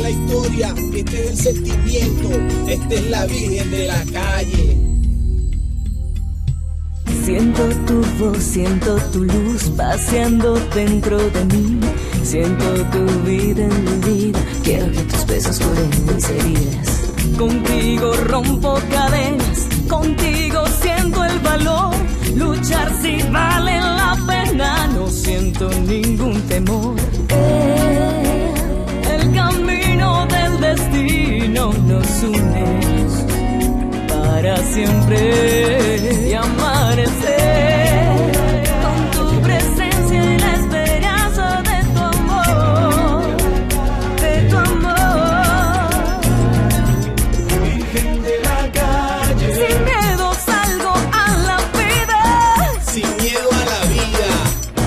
es la historia, este es el sentimiento, esta es la Virgen de la calle. Siento tu voz, siento tu luz paseando dentro de mí. Siento tu vida en mi vida. Quiero que tus besos curen mis heridas. Contigo rompo cadenas, contigo siento el valor. Luchar si vale la pena, no siento ningún temor. El camino del destino nos une para siempre y amanecer con tu presencia y la esperanza de tu amor, de tu amor. Virgen de la calle, Sin miedo salgo a la vida, sin miedo a la vida.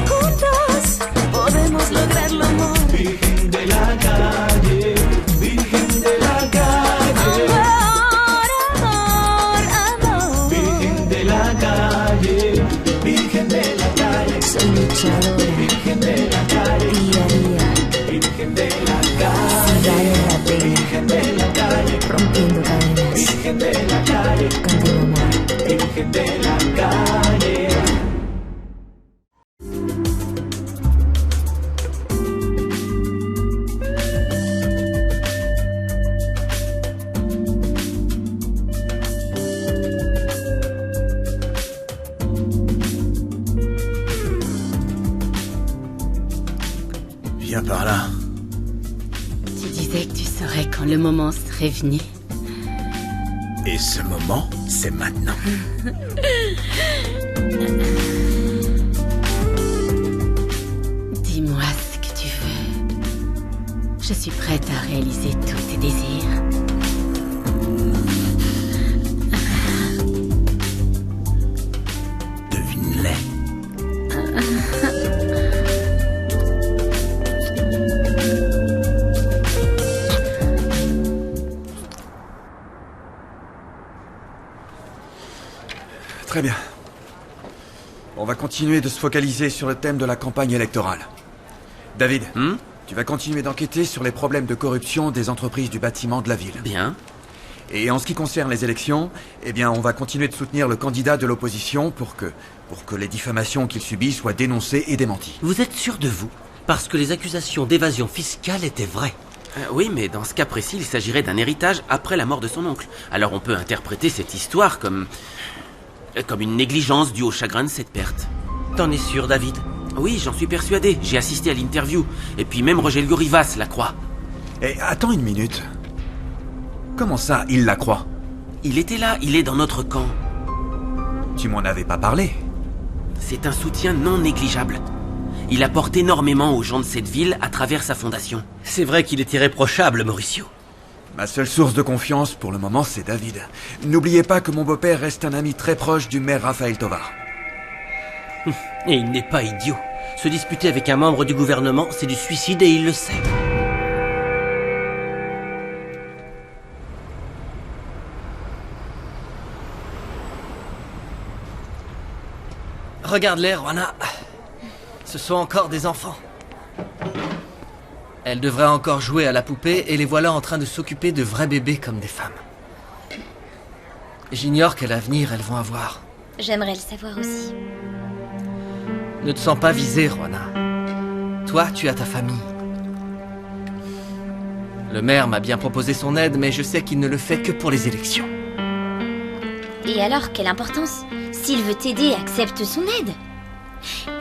juntos podemos lograrlo, amor. Virgen de la calle, Virgen de la calle. Amor, amor, Virgen de la calle, Virgen de la calle, soy luchadora, Virgen de la calle, día a día, Virgen de la si calle, vale la pena, Virgen de la calle, rompiendo cadenas, Virgen de la calle, contigo, amor. Virgen de la calle. Viens par là. Tu disais que tu saurais quand le moment serait venu. Et ce moment, c'est maintenant. Dis-moi ce que tu veux. Je suis prête à réaliser tous tes désirs. Devine-les. Très bien. On va continuer de se focaliser sur le thème de la campagne électorale. David, tu vas continuer d'enquêter sur les problèmes de corruption des entreprises du bâtiment de la ville. Bien. Et en ce qui concerne les élections, eh bien, on va continuer de soutenir le candidat de l'opposition pour que les diffamations qu'il subit soient dénoncées et démenties. Vous êtes sûr de vous? Parce que les accusations d'évasion fiscale étaient vraies. Oui, mais dans ce cas précis, il s'agirait d'un héritage après la mort de son oncle. Alors on peut interpréter cette histoire comme une négligence due au chagrin de cette perte. T'en es sûr, David? Oui, j'en suis persuadé. J'ai assisté à l'interview. Et puis même Roger Rivas la croit. Et attends une minute. Comment ça, il la croit? Il était là, il est dans notre camp. Tu m'en avais pas parlé. C'est un soutien non négligeable. Il apporte énormément aux gens de cette ville à travers sa fondation. C'est vrai qu'il est irréprochable, Mauricio. Ma seule source de confiance pour le moment, c'est David. N'oubliez pas que mon beau-père reste un ami très proche du maire Raphaël Tovar. Et il n'est pas idiot. Se disputer avec un membre du gouvernement, c'est du suicide et il le sait. Regarde-les, Juana. Ce sont encore des enfants. Elles devraient encore jouer à la poupée et les voilà en train de s'occuper de vrais bébés comme des femmes. J'ignore quel avenir elles vont avoir. J'aimerais le savoir aussi. Ne te sens pas visée, Juana. Toi, tu as ta famille. Le maire m'a bien proposé son aide, mais je sais qu'il ne le fait que pour les élections. Et alors, quelle importance? S'il veut t'aider, accepte son aide.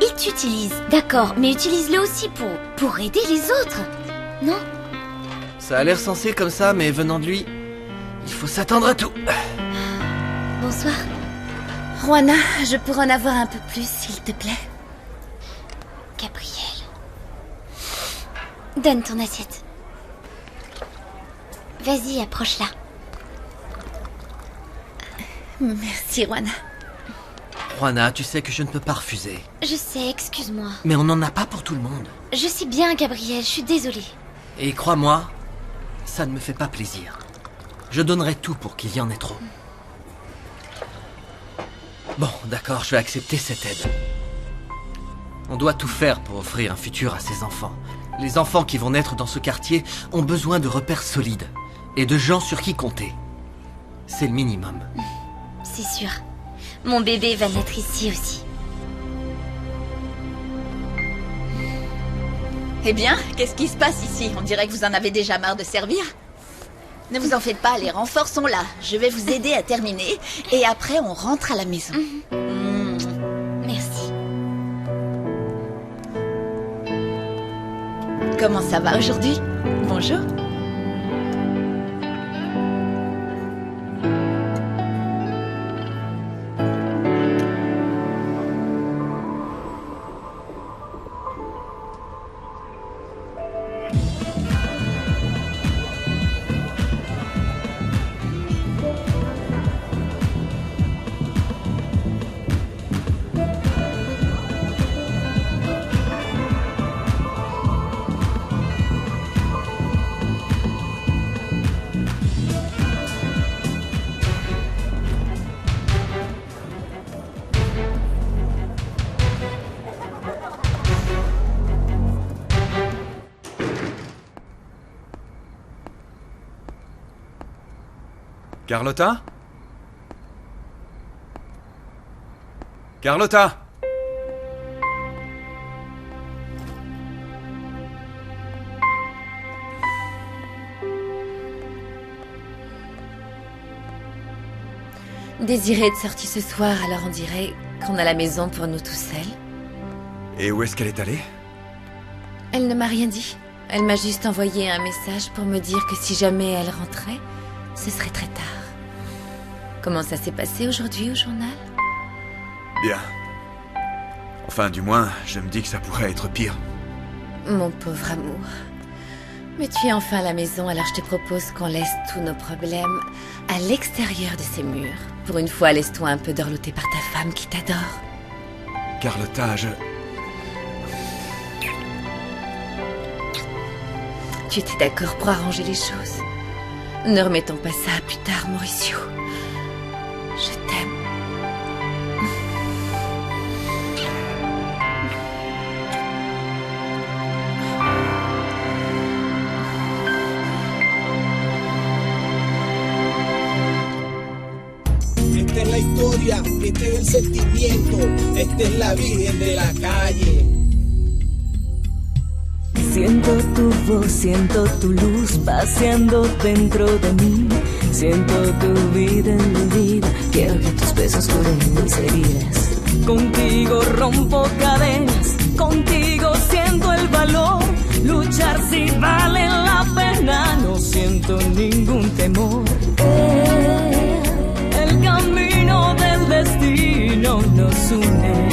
Il t'utilise, d'accord, mais utilise-le aussi pour aider les autres, non? Ça a l'air sensé comme ça, mais venant de lui, il faut s'attendre à tout. Bonsoir. Juana, je pourrais en avoir un peu plus, s'il te plaît. Gabriel. Donne ton assiette. Vas-y, approche-la. Merci, Juana. Juana, tu sais que je ne peux pas refuser. Je sais, excuse-moi. Mais on n'en a pas pour tout le monde. Je sais bien, Gabriel, je suis désolée. Et crois-moi, ça ne me fait pas plaisir. Je donnerai tout pour qu'il y en ait trop. Bon, d'accord, je vais accepter cette aide. On doit tout faire pour offrir un futur à ses enfants. Les enfants qui vont naître dans ce quartier ont besoin de repères solides et de gens sur qui compter. C'est le minimum. C'est sûr. Mon bébé va naître ici aussi. Eh bien, qu'est-ce qui se passe ici? On dirait que vous en avez déjà marre de servir. Ne vous en faites pas, les renforts sont là. Je vais vous aider à terminer et après on rentre à la maison. Merci. Comment ça va aujourd'hui? Bonjour. Carlotta? Carlotta? Désirée est sortie ce soir, alors on dirait qu'on a la maison pour nous tout seuls. Et où est-ce qu'elle est allée? Elle ne m'a rien dit. Elle m'a juste envoyé un message pour me dire que si jamais elle rentrait, ce serait très tard. Comment ça s'est passé aujourd'hui au journal? Bien. Enfin, du moins, je me dis que ça pourrait être pire. Mon pauvre amour. Mais tu es enfin à la maison, alors je te propose qu'on laisse tous nos problèmes à l'extérieur de ces murs. Pour une fois, laisse-toi un peu dorloter par ta femme qui t'adore. Carlotta, Tu étais d'accord pour arranger les choses. Ne remettons pas ça à plus tard, Mauricio. Je t'aime. Esta es la historia, este es el sentimiento, esta es la Virgen de la calle. Siento tu voz, siento tu luz paseando dentro de mí. Siento tu vida en mi vida. Quiero que tus besos curen mis heridas. Contigo rompo cadenas, contigo siento el valor. Luchar si vale la pena, no siento ningún temor. El camino del destino nos une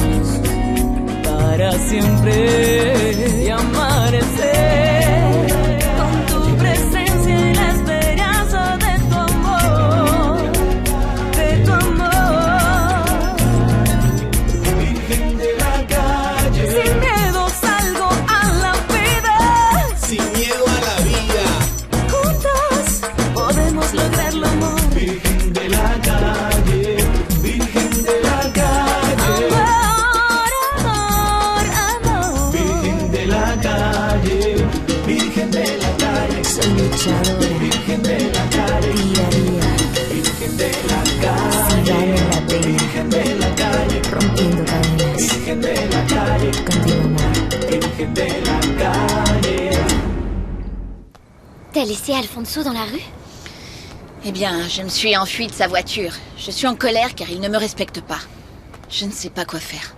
para siempre y amanecer con tu presencia y la esperanza de tu amor, de tu amor. Virgen de la calle, Sin miedo salgo a la vida, sin miedo a la vida. juntos podemos lograrlo, amor. Virgen de la calle, Virgen de la calle. Amor, amor. Virgen de la calle, Virgen de la calle. Soy luchadora, Virgen de la calle, día a día, Virgen de la si calle, vale la pena, Virgen de la calle, rompiendo cadenas. Virgen de la calle, Contigo, amor. Virgen de la calle. T'as laissé Alfonso dans la rue? Eh bien, je me suis enfuie de sa voiture. Je suis en colère car il ne me respecte pas. Je ne sais pas quoi faire.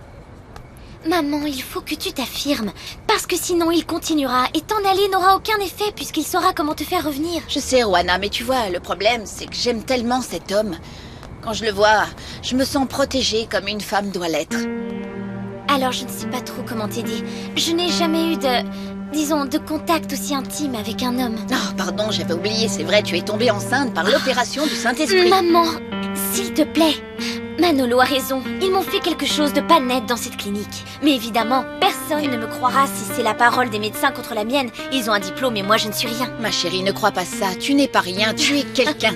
Maman, il faut que tu t'affirmes. Parce que sinon il continuera et t'en aller n'aura aucun effet puisqu'il saura comment te faire revenir. Je sais, Juana, mais tu vois, le problème, c'est que j'aime tellement cet homme. Quand je le vois, je me sens protégée comme une femme doit l'être. Alors je ne sais pas trop comment t'aider. Je n'ai jamais eu de contact aussi intime avec un homme. Oh, pardon, j'avais oublié, c'est vrai, tu es tombée enceinte par l'opération du Saint-Esprit. Maman, s'il te plaît. Manolo a raison, ils m'ont fait quelque chose de pas net dans cette clinique. Mais évidemment, personne ne me croira si c'est la parole des médecins contre la mienne. Ils ont un diplôme et moi je ne suis rien. Ma chérie, ne crois pas ça, tu n'es pas rien, tu es quelqu'un.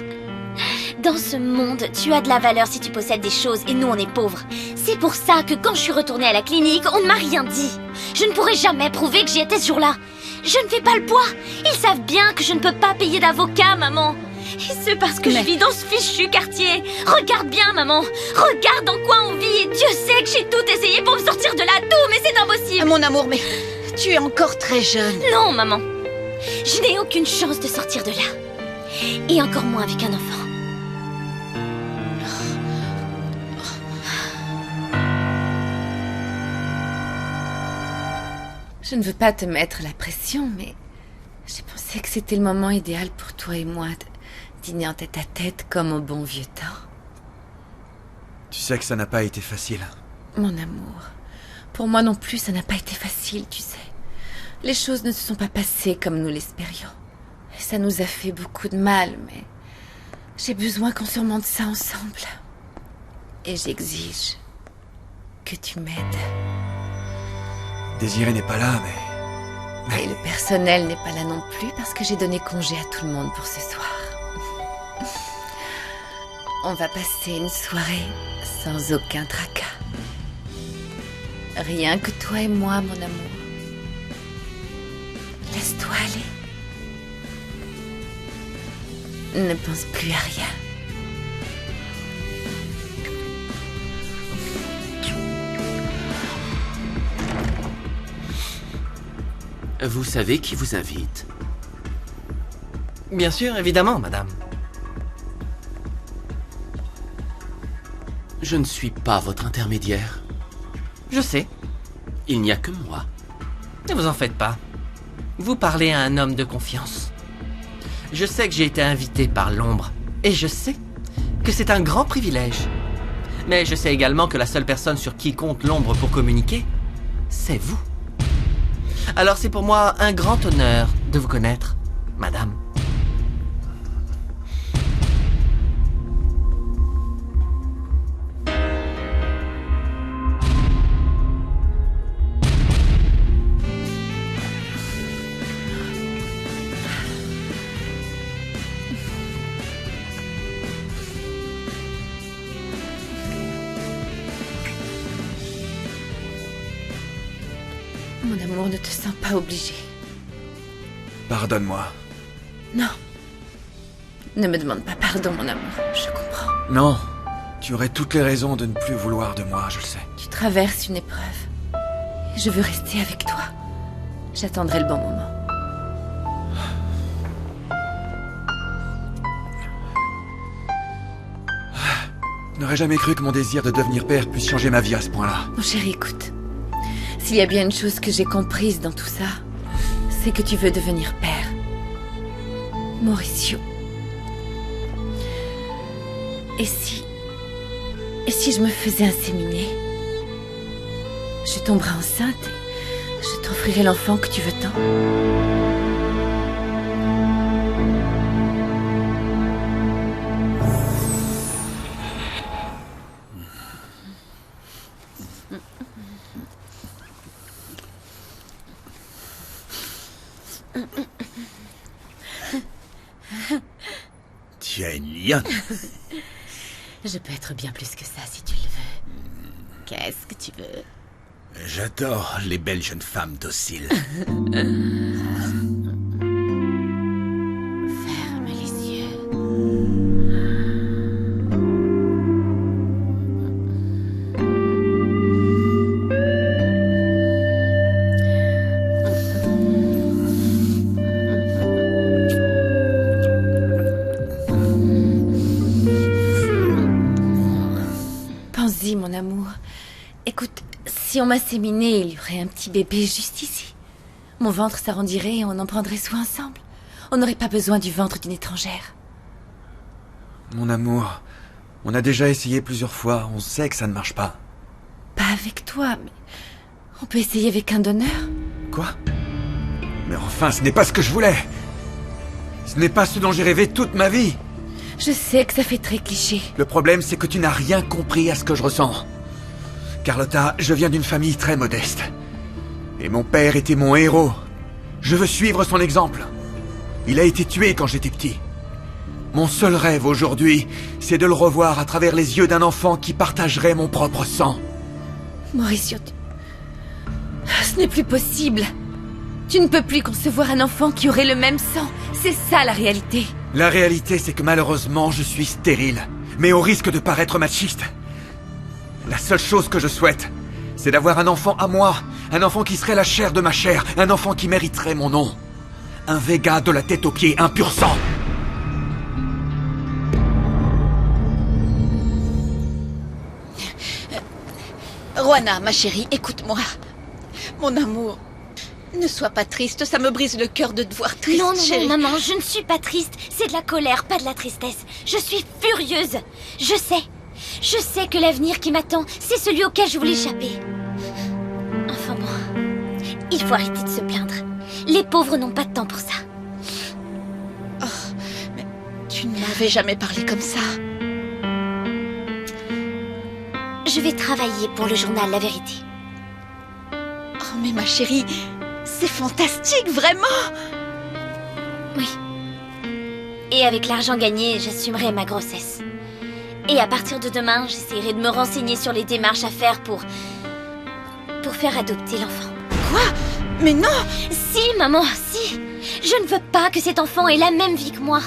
Dans ce monde, tu as de la valeur si tu possèdes des choses et nous on est pauvres. C'est pour ça que quand je suis retournée à la clinique, on ne m'a rien dit. Je ne pourrai jamais prouver que j'y étais ce jour-là. Je ne fais pas le poids. Ils savent bien que je ne peux pas payer d'avocat, maman. Et ce parce que je vis dans ce fichu quartier. Regarde bien, maman. Regarde dans quoi on vit. Et Dieu sait que j'ai tout essayé pour me sortir de là. Tout, mais c'est impossible. Mon amour, mais tu es encore très jeune. Non, maman. Je n'ai aucune chance de sortir de là. Et encore moins avec un enfant. Je ne veux pas te mettre la pression, mais j'ai pensé que c'était le moment idéal pour toi et moi de dîner en tête à tête comme au bon vieux temps. Tu sais que ça n'a pas été facile. Mon amour, pour moi non plus, ça n'a pas été facile, tu sais. Les choses ne se sont pas passées comme nous l'espérions. Et ça nous a fait beaucoup de mal, mais j'ai besoin qu'on surmonte ça ensemble. Et j'exige que tu m'aides. Désiré n'est pas là, mais... Et le personnel n'est pas là non plus parce que j'ai donné congé à tout le monde pour ce soir. On va passer une soirée sans aucun tracas. Rien que toi et moi, mon amour. Laisse-toi aller. Ne pense plus à rien. Vous savez qui vous invite? Bien sûr, évidemment, madame. Je ne suis pas votre intermédiaire. Je sais. Il n'y a que moi. Ne vous en faites pas. Vous parlez à un homme de confiance. Je sais que j'ai été invité par l'ombre. Et je sais que c'est un grand privilège. Mais je sais également que la seule personne sur qui compte l'ombre pour communiquer, c'est vous. Alors c'est pour moi un grand honneur de vous connaître, madame. Mon amour, ne te sens pas obligé. Pardonne-moi. Non. Ne me demande pas pardon, mon amour. Je comprends. Non, tu aurais toutes les raisons de ne plus vouloir de moi, je le sais. Tu traverses une épreuve. Et je veux rester avec toi. J'attendrai le bon moment. Je n'aurais jamais cru que mon désir de devenir père puisse changer ma vie à ce point-là. Mon chéri, écoute. S'il y a bien une chose que j'ai comprise dans tout ça, c'est que tu veux devenir père. Mauricio. Et si je me faisais inséminer? Je tomberais enceinte et je t'offrirais l'enfant que tu veux tant. Tu es une lionne. Je peux être bien plus que ça si tu le veux. Qu'est-ce que tu veux? J'adore les belles jeunes femmes dociles. Ferme les yeux. Pense-y, mon amour. Écoute, si on m'inséminait, il y aurait un petit bébé juste ici. Mon ventre s'arrondirait et on en prendrait soin ensemble. On n'aurait pas besoin du ventre d'une étrangère. Mon amour, on a déjà essayé plusieurs fois, on sait que ça ne marche pas. Pas avec toi, mais on peut essayer avec un donneur. Quoi? Mais enfin, ce n'est pas ce que je voulais. Ce n'est pas ce dont j'ai rêvé toute ma vie. Je sais que ça fait très cliché. Le problème, c'est que tu n'as rien compris à ce que je ressens. Carlotta, je viens d'une famille très modeste. Et mon père était mon héros. Je veux suivre son exemple. Il a été tué quand j'étais petit. Mon seul rêve aujourd'hui, c'est de le revoir à travers les yeux d'un enfant qui partagerait mon propre sang. Mauricio, ce n'est plus possible. Tu ne peux plus concevoir un enfant qui aurait le même sang. C'est ça la réalité. La réalité, c'est que malheureusement, je suis stérile. Mais au risque de paraître machiste. La seule chose que je souhaite, c'est d'avoir un enfant à moi. Un enfant qui serait la chair de ma chair. Un enfant qui mériterait mon nom. Un Vega de la tête aux pieds, un pur sang. Roanna, ma chérie, écoute-moi. Mon amour, ne sois pas triste, ça me brise le cœur de te voir triste, Non, chérie. maman, je ne suis pas triste. C'est de la colère, pas de la tristesse. Je suis furieuse. Je sais que l'avenir qui m'attend, c'est celui auquel je voulais échapper. Enfin bon, il faut arrêter de se plaindre. Les pauvres n'ont pas de temps pour ça. Oh, mais tu ne m'avais jamais parlé comme ça. Je vais travailler pour le journal La Vérité. Oh, mais ma chérie, c'est fantastique, vraiment. Oui. Et avec l'argent gagné, j'assumerai ma grossesse. Et à partir de demain, j'essaierai de me renseigner sur les démarches à faire pour faire adopter l'enfant. Quoi? Mais non! Si, maman, si! Je ne veux pas que cet enfant ait la même vie que moi.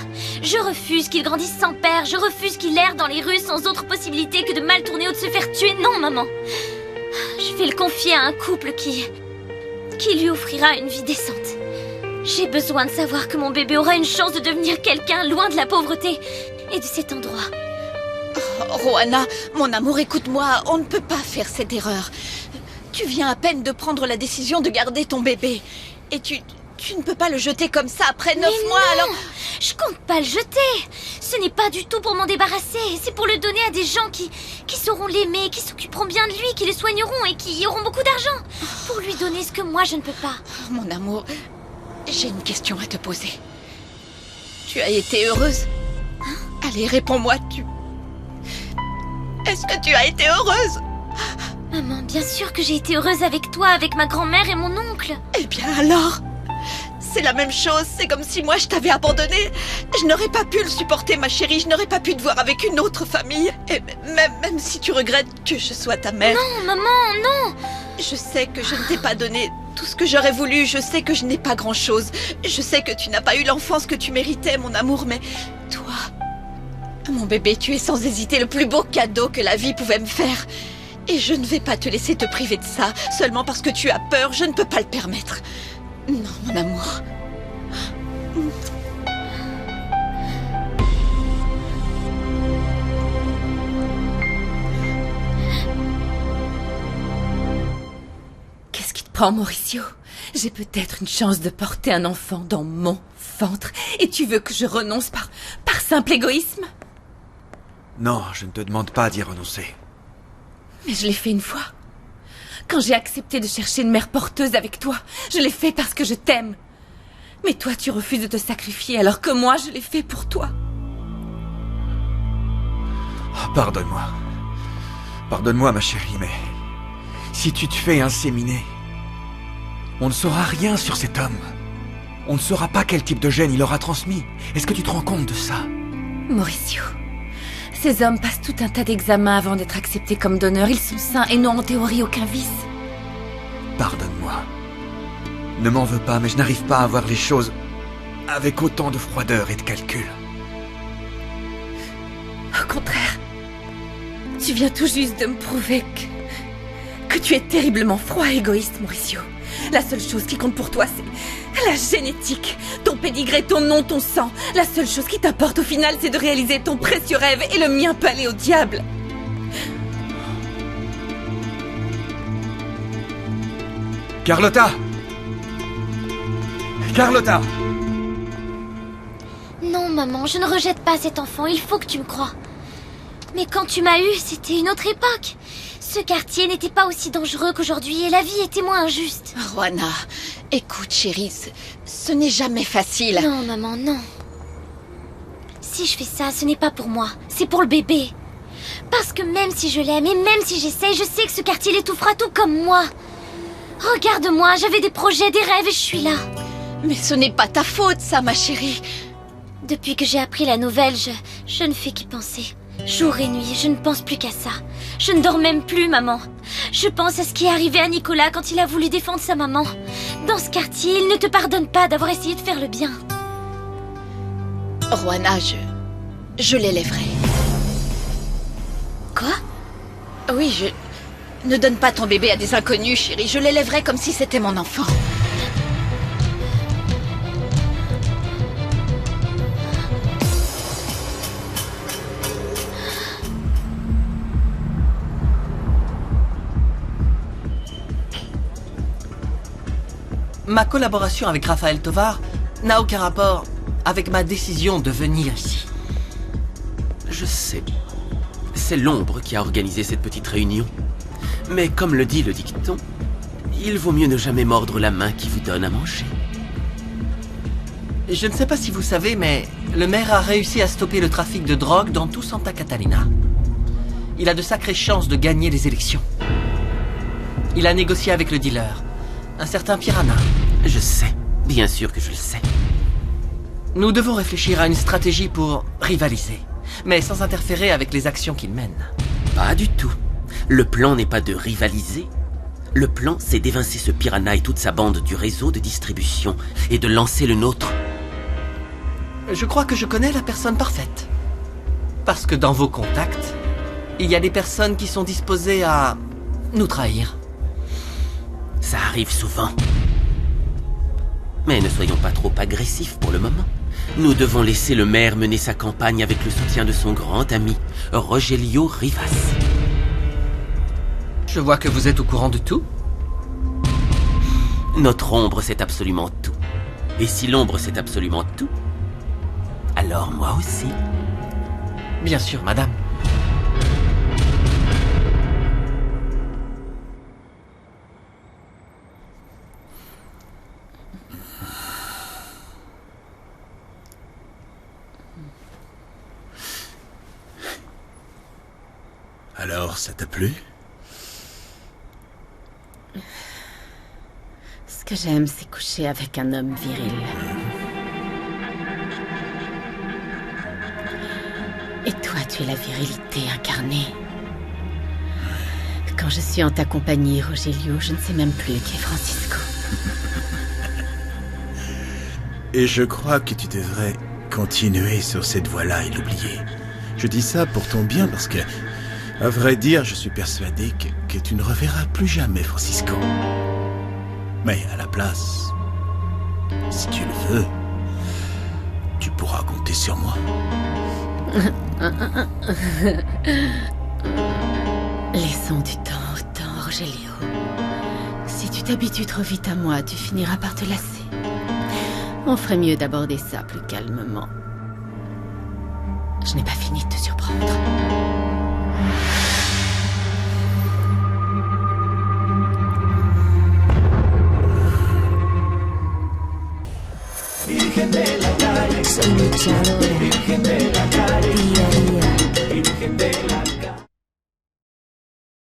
Je refuse qu'il grandisse sans père. Je refuse qu'il erre dans les rues sans autre possibilité que de mal tourner ou de se faire tuer. Non, maman. Je vais le confier à un couple qui lui offrira une vie décente. J'ai besoin de savoir que mon bébé aura une chance de devenir quelqu'un loin de la pauvreté et de cet endroit. Oh, Roanna, mon amour, écoute-moi, on ne peut pas faire cette erreur. Tu viens à peine de prendre la décision de garder ton bébé. Et tu ne peux pas le jeter comme ça après 9 mois, non, alors... Je compte pas le jeter. Ce n'est pas du tout pour m'en débarrasser. C'est pour le donner à des gens qui sauront l'aimer, qui s'occuperont bien de lui, qui le soigneront et qui auront beaucoup d'argent. Pour lui donner ce que moi je ne peux pas. Mon amour, j'ai une question à te poser. Tu as été heureuse? Allez, réponds-moi, Est-ce que tu as été heureuse? Maman, bien sûr que j'ai été heureuse avec toi, avec ma grand-mère et mon oncle. Eh bien alors, c'est la même chose, c'est comme si moi je t'avais abandonné. Je n'aurais pas pu le supporter, ma chérie, je n'aurais pas pu te voir avec une autre famille. Et même si tu regrettes que je sois ta mère... Non, maman, non! Je sais que je ne t'ai pas donné tout ce que j'aurais voulu, je sais que je n'ai pas grand-chose. Je sais que tu n'as pas eu l'enfance que tu méritais, mon amour, mais toi... Mon bébé, tu es sans hésiter le plus beau cadeau que la vie pouvait me faire. Et je ne vais pas te laisser te priver de ça, seulement parce que tu as peur, je ne peux pas le permettre. Non, mon amour. Qu'est-ce qui te prend, Mauricio? J'ai peut-être une chance de porter un enfant dans mon ventre. Et tu veux que je renonce par simple égoïsme? Non, je ne te demande pas d'y renoncer. Mais je l'ai fait une fois. Quand j'ai accepté de chercher une mère porteuse avec toi, je l'ai fait parce que je t'aime. Mais toi, tu refuses de te sacrifier alors que moi, je l'ai fait pour toi. Oh, pardonne-moi. Pardonne-moi, ma chérie, mais... si tu te fais inséminer, on ne saura rien sur cet homme. On ne saura pas quel type de gène il aura transmis. Est-ce que tu te rends compte de ça? Mauricio, ces hommes passent tout un tas d'examens avant d'être acceptés comme donneurs. Ils sont sains et n'ont en théorie aucun vice. Pardonne-moi. Ne m'en veux pas, mais je n'arrive pas à voir les choses avec autant de froideur et de calcul. Au contraire, tu viens tout juste de me prouver que tu es terriblement froid et égoïste, Mauricio. La seule chose qui compte pour toi, c'est la génétique. Ton pédigré, ton nom, ton sang. La seule chose qui t'importe au final, c'est de réaliser ton précieux rêve et le mien peut aller au diable. Carlotta! Carlotta! Non, maman, je ne rejette pas cet enfant, il faut que tu me crois. Mais quand tu m'as eue, c'était une autre époque. Ce quartier n'était pas aussi dangereux qu'aujourd'hui et la vie était moins injuste. Roanna, écoute, chérie, ce n'est jamais facile. Non, maman, non. Si je fais ça, ce n'est pas pour moi, c'est pour le bébé. Parce que même si je l'aime et même si j'essaye, je sais que ce quartier l'étouffera tout comme moi. Regarde-moi, j'avais des projets, des rêves et je suis là. Mais ce n'est pas ta faute, ça, ma chérie. Depuis que j'ai appris la nouvelle, je ne fais qu'y penser. Jour et nuit, je ne pense plus qu'à ça. Je ne dors même plus, maman. Je pense à ce qui est arrivé à Nicolas quand il a voulu défendre sa maman. Dans ce quartier, ils ne te pardonnent pas d'avoir essayé de faire le bien. Roana, je l'élèverai. Quoi? Oui, Ne donne pas ton bébé à des inconnus, chérie. Je l'élèverai comme si c'était mon enfant. Ma collaboration avec Raphaël Tovar n'a aucun rapport avec ma décision de venir ici. Je sais. C'est l'ombre qui a organisé cette petite réunion. Mais comme le dit le dicton, il vaut mieux ne jamais mordre la main qui vous donne à manger. Je ne sais pas si vous savez, mais le maire a réussi à stopper le trafic de drogue dans tout Santa Catalina. Il a de sacrées chances de gagner les élections. Il a négocié avec le dealer, un certain Piranha. Je sais, bien sûr que je le sais. Nous devons réfléchir à une stratégie pour rivaliser, mais sans interférer avec les actions qu'il mène. Pas du tout. Le plan n'est pas de rivaliser. Le plan, c'est d'évincer ce Piranha et toute sa bande du réseau de distribution et de lancer le nôtre. Je crois que je connais la personne parfaite. Parce que dans vos contacts, il y a des personnes qui sont disposées à nous trahir. Ça arrive souvent. Mais ne soyons pas trop agressifs pour le moment. Nous devons laisser le maire mener sa campagne avec le soutien de son grand ami, Rogelio Rivas. Je vois que vous êtes au courant de tout. Notre ombre sait absolument tout. Et si l'ombre sait absolument tout, alors moi aussi. Bien sûr, madame. Alors, ça t'a plu? Ce que j'aime, c'est coucher avec un homme viril. Et toi, tu es la virilité incarnée. Quand je suis en ta compagnie, Rogelio, je ne sais même plus qui est Francisco. Et je crois que tu devrais continuer sur cette voie-là et l'oublier. Je dis ça pour ton bien parce que, à vrai dire, je suis persuadé que tu ne reverras plus jamais Francisco. Mais à la place, si tu le veux, tu pourras compter sur moi. Laissons du temps au temps, Rogelio. Si tu t'habitues trop vite à moi, tu finiras par te lasser. On ferait mieux d'aborder ça plus calmement. Je n'ai pas fini de te surprendre. Luchadora.